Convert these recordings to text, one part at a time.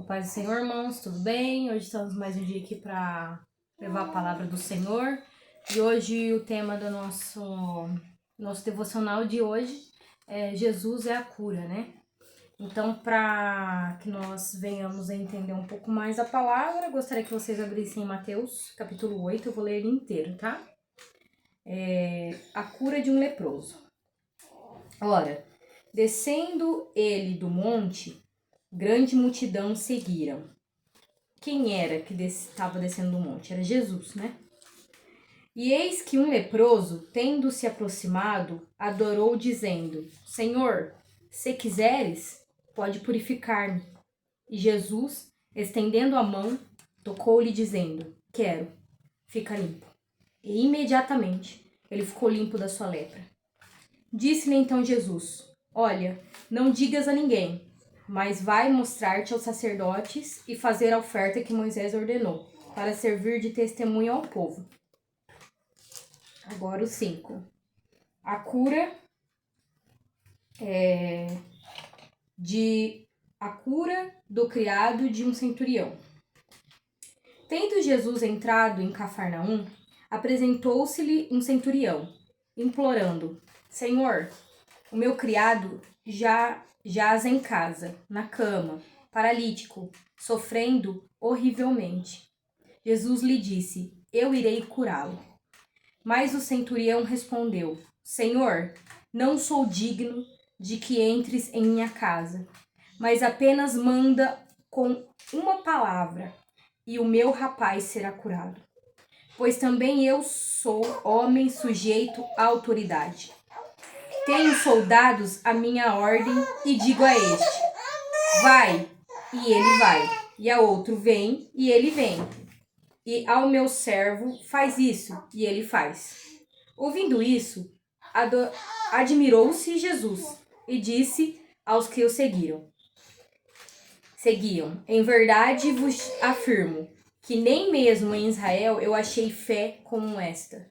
paz do Senhor, irmãos, tudo bem? Hoje estamos mais um dia aqui para levar a palavra do Senhor. E hoje o tema do nosso devocional de hoje é Jesus é a cura, né? Então, para que nós venhamos a entender um pouco mais a palavra, gostaria que vocês abrissem em Mateus, capítulo 8, eu vou ler ele inteiro, tá? A cura de um leproso. Ora, descendo ele do monte, grande multidão seguiram. Quem era que estava descendo do monte? Era Jesus, né? E eis que um leproso, tendo se aproximado, adorou, dizendo: Senhor, se quiseres, pode purificar-me. E Jesus, estendendo a mão, tocou-lhe, dizendo: Quero, fica limpo. E imediatamente ele ficou limpo da sua lepra. Disse-lhe então Jesus: Olha, não digas a ninguém, mas vai mostrar-te aos sacerdotes e fazer a oferta que Moisés ordenou, para servir de testemunho ao povo. Agora o 5. A cura do criado de um centurião. Tendo Jesus entrado em Cafarnaum, apresentou-se-lhe um implorando: Senhor, o meu criado jaz em casa, na cama, paralítico, sofrendo horrivelmente. Jesus lhe disse: Eu irei curá-lo. Mas o centurião respondeu: Senhor, não sou digno de que entres em minha casa, mas apenas manda com uma palavra, e o meu rapaz será curado. Pois também eu sou homem sujeito à autoridade. Tenho soldados à minha ordem e digo a este: vai, e ele vai. E a outro: vem, e ele vem. E ao meu servo: faz isso, e ele faz. Ouvindo isso, admirou-se Jesus e disse aos que o seguiam: em verdade vos afirmo que nem mesmo em Israel eu achei fé como esta.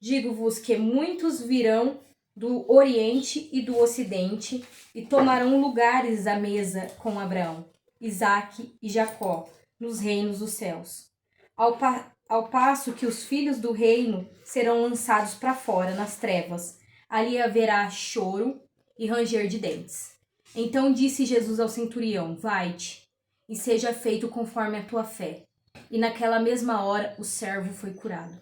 Digo-vos que muitos virão do Oriente e do Ocidente e tomarão lugares à mesa com Abraão, Isaque e Jacó nos reinos dos céus. Ao passo que os filhos do reino serão lançados para fora nas trevas, ali haverá choro e ranger de dentes. Então disse Jesus ao centurião: vai-te e seja feito conforme a tua fé. E naquela mesma hora o servo foi curado.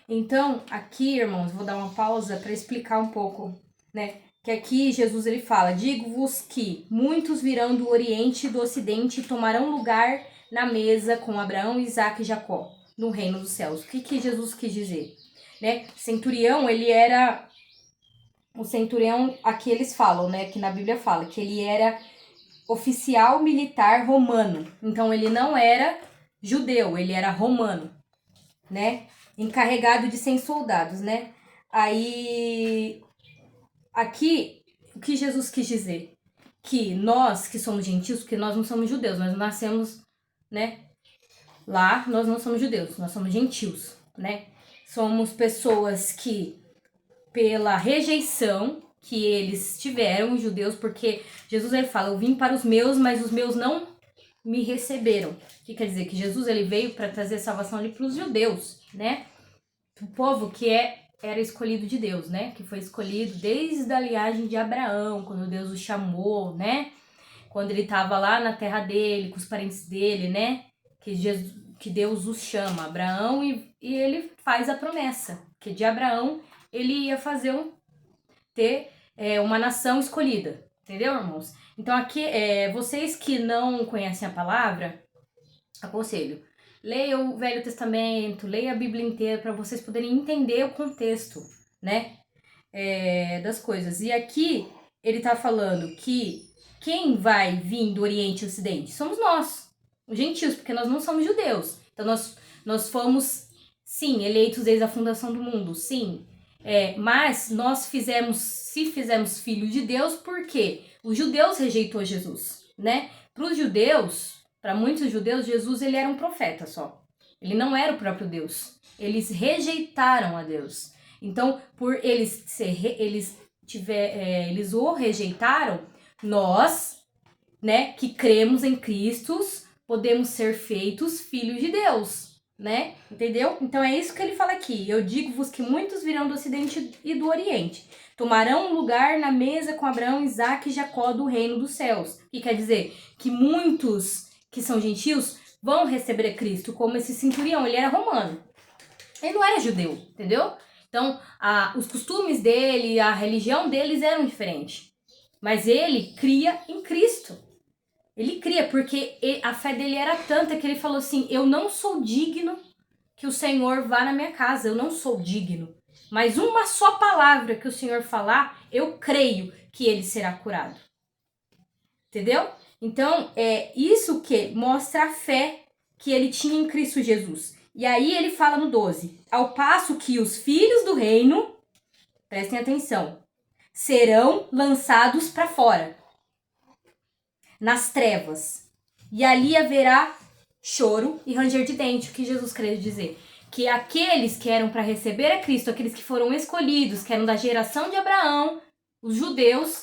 Então, aqui, irmãos, vou dar uma pausa para explicar um pouco, né? Que aqui Jesus ele fala: digo-vos que muitos virão do Oriente e do Ocidente e tomarão lugar na mesa com Abraão, Isaque e Jacó, no reino dos céus. O que Jesus quis dizer? Né? Centurião, ele era... O centurião, aqui eles falam, né? Que na Bíblia fala que ele era oficial militar romano. Então, ele não era judeu, ele era romano, né? Encarregado de 100 soldados, né? Aí, aqui, o que Jesus quis dizer? Que nós, que somos gentios, porque nós não somos judeus, nós nascemos, né? Lá, nós não somos judeus, nós somos gentios, né? Somos pessoas que, pela rejeição que eles tiveram, os judeus, porque Jesus, ele fala: eu vim para os meus, mas os meus não me receberam. O que quer dizer? Que Jesus, ele veio para trazer salvação ali para os judeus, né? O povo que era escolhido de Deus, né? Que foi escolhido desde a linhagem de Abraão, quando Deus o chamou, né? Quando ele estava lá na terra dele, com os parentes dele, né? Que Deus os chama, Abraão, e ele faz a promessa, que de Abraão ele ia ter uma nação escolhida, entendeu, irmãos? Então aqui, vocês que não conhecem a palavra, aconselho: leia o Velho Testamento, leia a Bíblia inteira para vocês poderem entender o contexto, né, das coisas. E aqui ele tá falando que quem vai vir do Oriente e Ocidente somos nós, os gentios, porque nós não somos judeus. Então nós fomos, sim, eleitos desde a fundação do mundo, sim. Mas nós se fizemos filhos de Deus, porque os judeus rejeitou Jesus, né? Para muitos judeus, Jesus ele era um profeta só. Ele não era o próprio Deus. Eles rejeitaram a Deus. Então, por eles o rejeitaram, nós né, que cremos em Cristo, podemos ser feitos filhos de Deus, né? Entendeu? Então é isso que ele fala aqui. Eu digo-vos que muitos virão do Ocidente e do Oriente. Tomarão lugar na mesa com Abraão, Isaque e Jacó do reino dos céus. O que quer dizer? Que muitos que são gentios vão receber a Cristo, como esse centurião. Ele era romano. Ele não era judeu, entendeu? Então, os costumes dele, a religião deles eram diferentes. Mas ele cria em Cristo. Ele cria, porque a fé dele era tanta que ele falou assim, eu não sou digno que o Senhor vá na minha casa, eu não sou digno. Mas uma só palavra que o Senhor falar, eu creio que ele será curado. Entendeu? Então, é isso que mostra a fé que ele tinha em Cristo Jesus. E aí ele fala no 12, ao passo que os filhos do reino, prestem atenção, serão lançados para fora, nas trevas. E ali haverá choro e ranger de dente, o que Jesus queria dizer. Que aqueles que eram para receber a Cristo, aqueles que foram escolhidos, que eram da geração de Abraão, os judeus,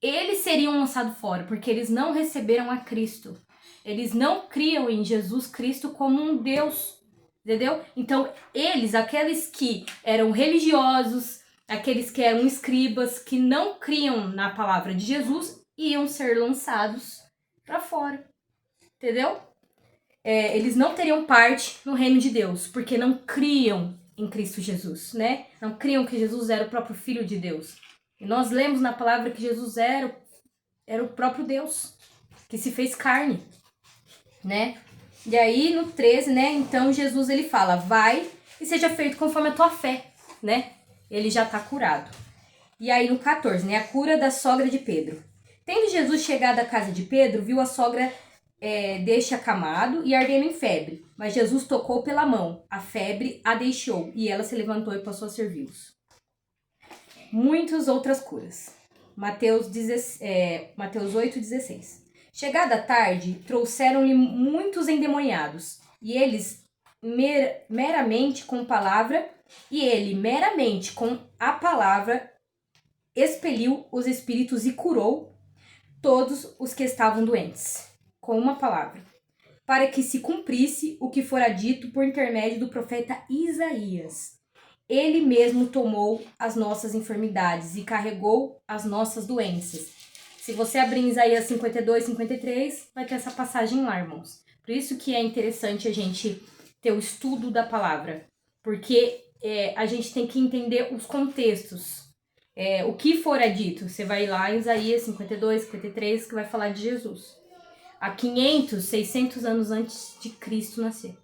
eles seriam lançados fora, porque eles não receberam a Cristo. Eles não criam em Jesus Cristo como um Deus, entendeu? Então, eles, aqueles que eram religiosos, aqueles que eram escribas, que não criam na palavra de Jesus, iam ser lançados para fora, entendeu? Eles não teriam parte no reino de Deus, porque não criam em Cristo Jesus, né? Não criam que Jesus era o próprio Filho de Deus. E nós lemos na palavra que Jesus era o próprio Deus, que se fez carne, né? E aí no 13, né? Então Jesus ele fala, vai e seja feito conforme a tua fé, né? Ele já tá curado. E aí no 14, né? A cura da sogra de Pedro. Tendo Jesus chegado à casa de Pedro, viu a sogra deste acamado e ardendo em febre. Mas Jesus tocou pela mão, a febre a deixou e ela se levantou e passou a servi-los. Muitas outras curas. Mateus 8,16. Chegada a tarde, trouxeram-lhe muitos endemoniados, e eles meramente com a palavra expeliu os espíritos e curou todos os que estavam doentes, com uma palavra, para que se cumprisse o que fora dito por intermédio do profeta Isaías. Ele mesmo tomou as nossas enfermidades e carregou as nossas doenças. Se você abrir em Isaías 52, 53, vai ter essa passagem lá, irmãos. Por isso que é interessante a gente ter o estudo da palavra, porque a gente tem que entender os contextos. O que fora dito, você vai lá em Isaías 52, 53, que vai falar de Jesus. Há 500, 600 anos antes de Cristo nascer,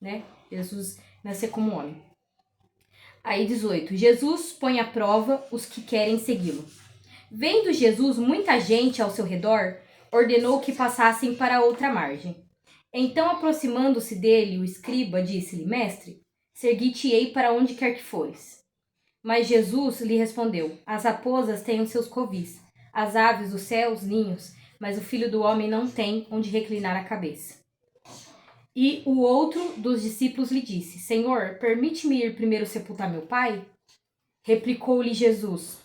né? Jesus nascer como homem. Aí 18, Jesus põe à prova os que querem segui-lo. Vendo Jesus muita gente ao seu redor, ordenou que passassem para outra margem. Então, aproximando-se dele, o escriba disse-lhe, mestre, seguir-te-ei para onde quer que fores. Mas Jesus lhe respondeu, as raposas têm os seus covis, as aves dos céus ninhos, mas o filho do homem não tem onde reclinar a cabeça. E o outro dos discípulos lhe disse, Senhor, permite-me ir primeiro sepultar meu pai? Replicou-lhe Jesus,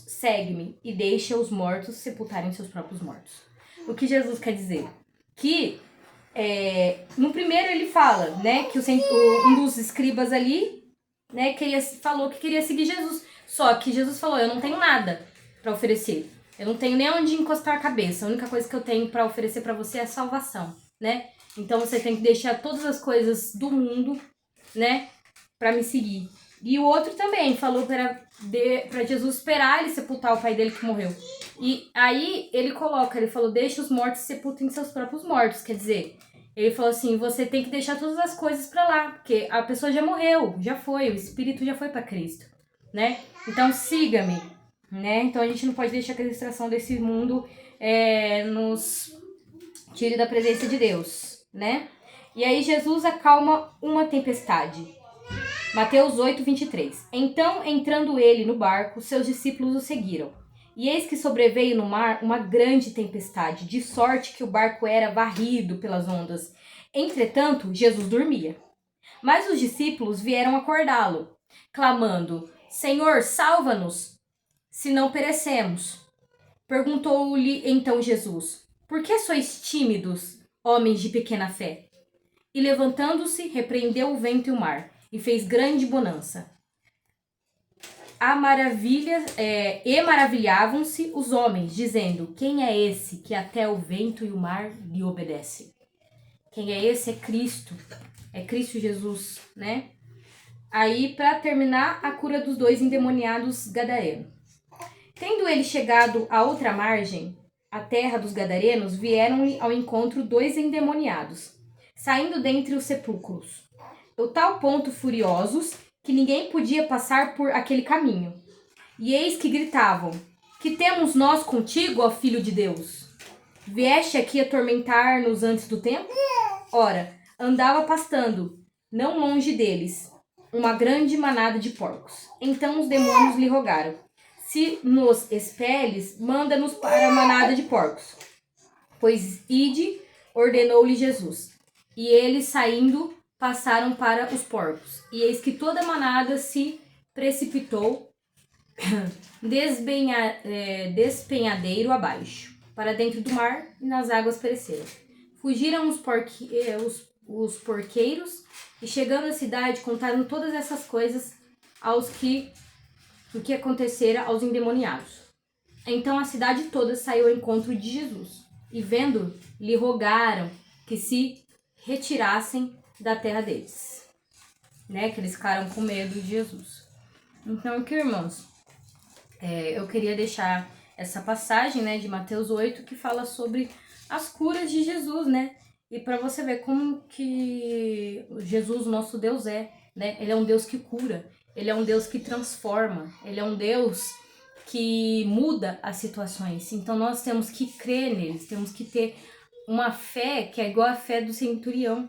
segue-me e deixa os mortos sepultarem seus próprios mortos. O que Jesus quer dizer? Que no primeiro ele fala, né, que um dos escribas ali, né, falou que queria seguir Jesus. Só que Jesus falou, eu não tenho nada para oferecer. Eu não tenho nem onde encostar a cabeça. A única coisa que eu tenho para oferecer para você é salvação, né? Então você tem que deixar todas as coisas do mundo, né, para me seguir. E o outro também falou para Jesus esperar ele sepultar o pai dele que morreu. E aí ele falou, deixa os mortos sepultem seus próprios mortos. Quer dizer, ele falou assim, você tem que deixar todas as coisas para lá, porque a pessoa já morreu, já foi, o espírito já foi para Cristo, né? Então siga-me, né? Então a gente não pode deixar que a distração desse mundo nos tire da presença de Deus, né? E aí Jesus acalma uma tempestade. Mateus 8, 23. Então, entrando ele no barco, seus discípulos o seguiram. E eis que sobreveio no mar uma grande tempestade, de sorte que o barco era varrido pelas ondas. Entretanto, Jesus dormia. Mas os discípulos vieram acordá-lo, clamando, Senhor, salva-nos, se não perecemos. Perguntou-lhe então Jesus: Por que sois tímidos, homens de pequena fé? E levantando-se, repreendeu o vento e o mar, e fez grande bonança. Maravilhavam-se os homens, dizendo: Quem é esse que até o vento e o mar lhe obedece? Quem é esse? É Cristo. É Cristo Jesus, né? Aí, para terminar, a cura dos 2 endemoniados gadarenos. Tendo ele chegado à outra margem, a terra dos gadarenos, vieram-lhe ao encontro 2 endemoniados, saindo dentre os sepulcros, do tal ponto furiosos que ninguém podia passar por aquele caminho. E eis que gritavam: Que temos nós contigo, ó Filho de Deus? Vieste aqui atormentar-nos antes do tempo? Ora, andava pastando, não longe deles, uma grande manada de porcos. Então os demônios lhe rogaram: Se nos expeles, manda-nos para a manada de porcos. Pois ide, ordenou-lhe Jesus. E eles, saindo, passaram para os porcos. E eis que toda a manada se precipitou despenhadeiro abaixo, para dentro do mar, e nas águas pereceram. Fugiram os porqueiros, e chegando à cidade, contaram todas essas coisas o que acontecera aos endemoniados. Então a cidade toda saiu ao encontro de Jesus, e vendo, lhe rogaram que se retirassem da terra deles, né? Que eles ficaram com medo de Jesus. Então, aqui, irmãos, eu queria deixar essa passagem, né, de Mateus 8, que fala sobre as curas de Jesus, né? E para você ver como que Jesus, nosso Deus, né? Ele é um Deus que cura, ele é um Deus que transforma, ele é um Deus que muda as situações. Então nós temos que crer neles, temos que ter uma fé que é igual a fé do centurião,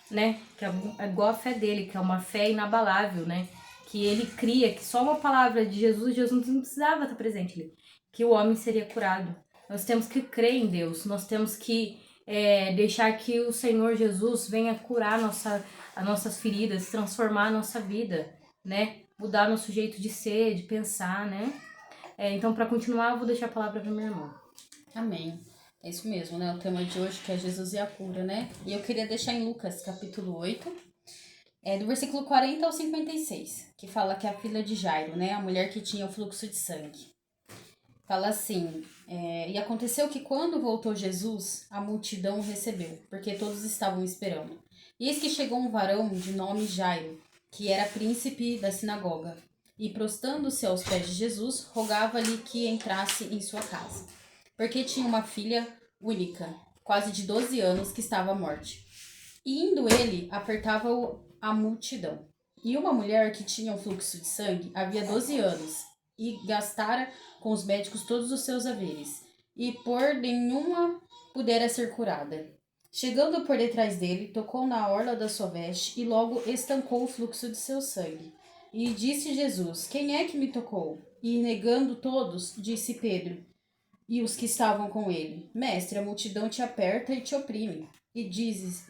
né? Que é igual a fé dele, que é uma fé inabalável, né? Que ele cria que só uma palavra de Jesus não precisava estar presente ali, que o homem seria curado. Nós temos que crer em Deus, nós temos que deixar que o Senhor Jesus venha curar as nossas feridas, transformar a nossa vida, né? Mudar nosso jeito de ser, de pensar, né? Então, para continuar, eu vou deixar a palavra para minha irmã. Amém. É isso mesmo, né? O tema de hoje que é Jesus e a cura, né? E eu queria deixar em Lucas, capítulo 8, do versículo 40 ao 56, que fala que a filha de Jairo, né? A mulher que tinha o fluxo de sangue. Fala assim, e aconteceu que quando voltou Jesus, a multidão o recebeu, porque todos estavam esperando. E eis que chegou um varão de nome Jairo, que era príncipe da sinagoga, e prostando-se aos pés de Jesus, rogava-lhe que entrasse em sua casa, porque tinha uma filha única, quase de 12 anos, que estava à morte. E indo ele, apertava-o a multidão. E uma mulher que tinha um fluxo de sangue havia 12 anos, e gastara com os médicos todos os seus haveres, e por nenhuma pudera ser curada. Chegando por detrás dele, tocou na orla da sua veste, e logo estancou o fluxo de seu sangue. E disse Jesus: Quem é que me tocou? E negando todos, disse Pedro e os que estavam com ele: Mestre, a multidão te aperta e te oprime. E dizes: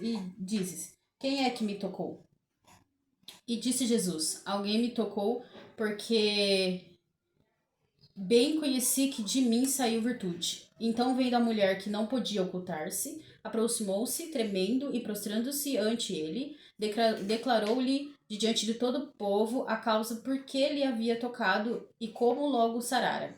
Quem é que me tocou? E disse Jesus: Alguém me tocou, porque bem conheci que de mim saiu virtude. Então, vendo a mulher que não podia ocultar-se, aproximou-se, tremendo e prostrando-se ante ele, declarou-lhe diante de todo o povo a causa por que lhe havia tocado e como logo sarara.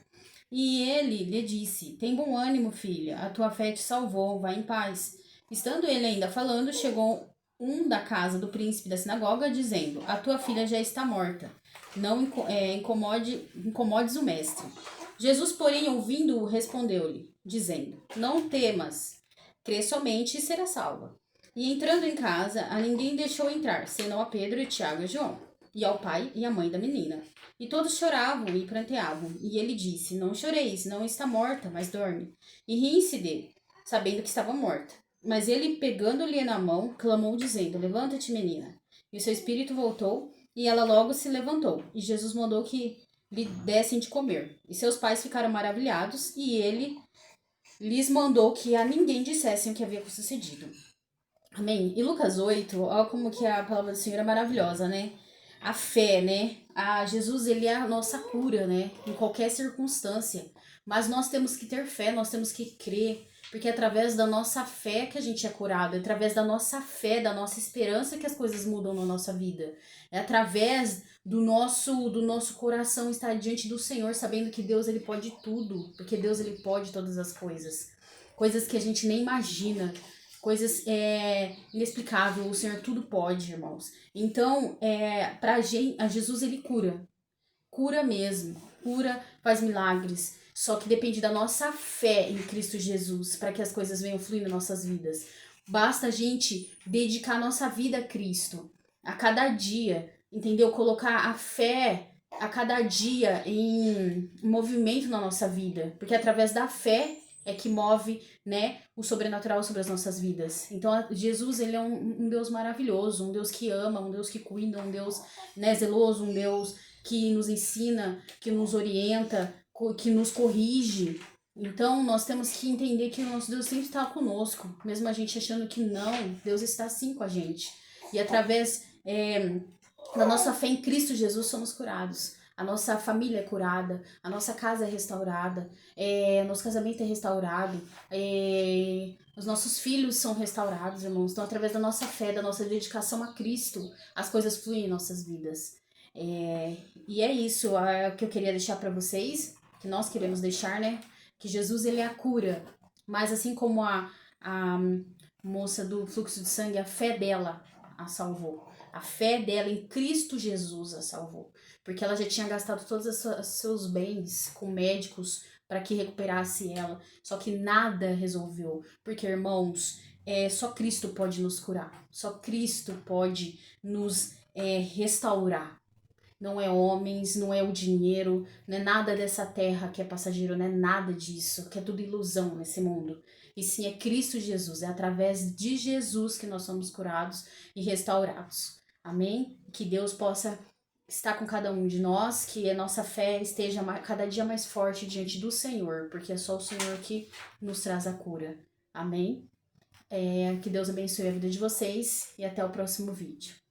E ele lhe disse: Tem bom ânimo, filha, a tua fé te salvou, vai em paz. Estando ele ainda falando, chegou um da casa do príncipe da sinagoga, dizendo: A tua filha já está morta. Não incomodes o mestre. Jesus, porém, ouvindo-o, respondeu-lhe, dizendo: Não temas, crê somente e será salva. E entrando em casa, a ninguém deixou entrar, senão a Pedro e Tiago e João, e ao pai e à mãe da menina. E todos choravam e pranteavam. E ele disse: Não choreis, não está morta, mas dorme. E riem-se dele, sabendo que estava morta. Mas ele, pegando-lhe na mão, clamou, dizendo: Levanta-te, menina. E o seu espírito voltou, e ela logo se levantou. E Jesus mandou que lhe dessem de comer. E seus pais ficaram maravilhados, e ele lhes mandou que a ninguém dissessem o que havia sucedido. Amém? E Lucas 8, olha como que a palavra do Senhor é maravilhosa, né? a fé, né? Jesus, ele é a nossa cura, né? Em qualquer circunstância. Mas nós temos que ter fé, nós temos que crer, porque é através da nossa fé que a gente é curado, é através da nossa fé, da nossa esperança que as coisas mudam na nossa vida. É através do nosso coração estar diante do Senhor, sabendo que Deus, ele pode tudo, porque Deus, ele pode todas as coisas. Coisas que a gente nem imagina, coisas inexplicáveis, o Senhor tudo pode, irmãos. Então, pra gente, a Jesus, ele cura mesmo, cura, faz milagres. Só que depende da nossa fé em Cristo Jesus para que as coisas venham fluir nas nossas vidas. Basta a gente dedicar a nossa vida a Cristo a cada dia, entendeu? Colocar a fé a cada dia em movimento na nossa vida, porque através da fé é que move, né, o sobrenatural sobre as nossas vidas. Então, Jesus, ele é um Deus maravilhoso, um Deus que ama, um Deus que cuida, um Deus, né, zeloso, um Deus que nos ensina, que nos orienta, que nos corrige. Então, nós temos que entender que o nosso Deus sempre está conosco, mesmo a gente achando que não, Deus está sim com a gente. E através da nossa fé em Cristo Jesus somos curados. A nossa família é curada, a nossa casa é restaurada, o nosso casamento é restaurado, os nossos filhos são restaurados, irmãos. Então, através da nossa fé, da nossa dedicação a Cristo, as coisas fluem em nossas vidas. E é isso que eu queria deixar para vocês, que nós queremos deixar, né? Que Jesus, ele é a cura. Mas assim como a moça do fluxo de sangue, a fé dela a salvou. A fé dela em Cristo Jesus a salvou. Porque ela já tinha gastado todos os seus bens com médicos para que recuperasse ela. Só que nada resolveu. Porque, irmãos, só Cristo pode nos curar. Só Cristo pode nos restaurar. Não é homens, não é o dinheiro, não é nada dessa terra que é passageiro, não é nada disso, que é tudo ilusão nesse mundo. E sim, é Cristo Jesus, é através de Jesus que nós somos curados e restaurados. Amém? Que Deus possa estar com cada um de nós, que a nossa fé esteja cada dia mais forte diante do Senhor, porque é só o Senhor que nos traz a cura. Amém? Que Deus abençoe a vida de vocês e até o próximo vídeo.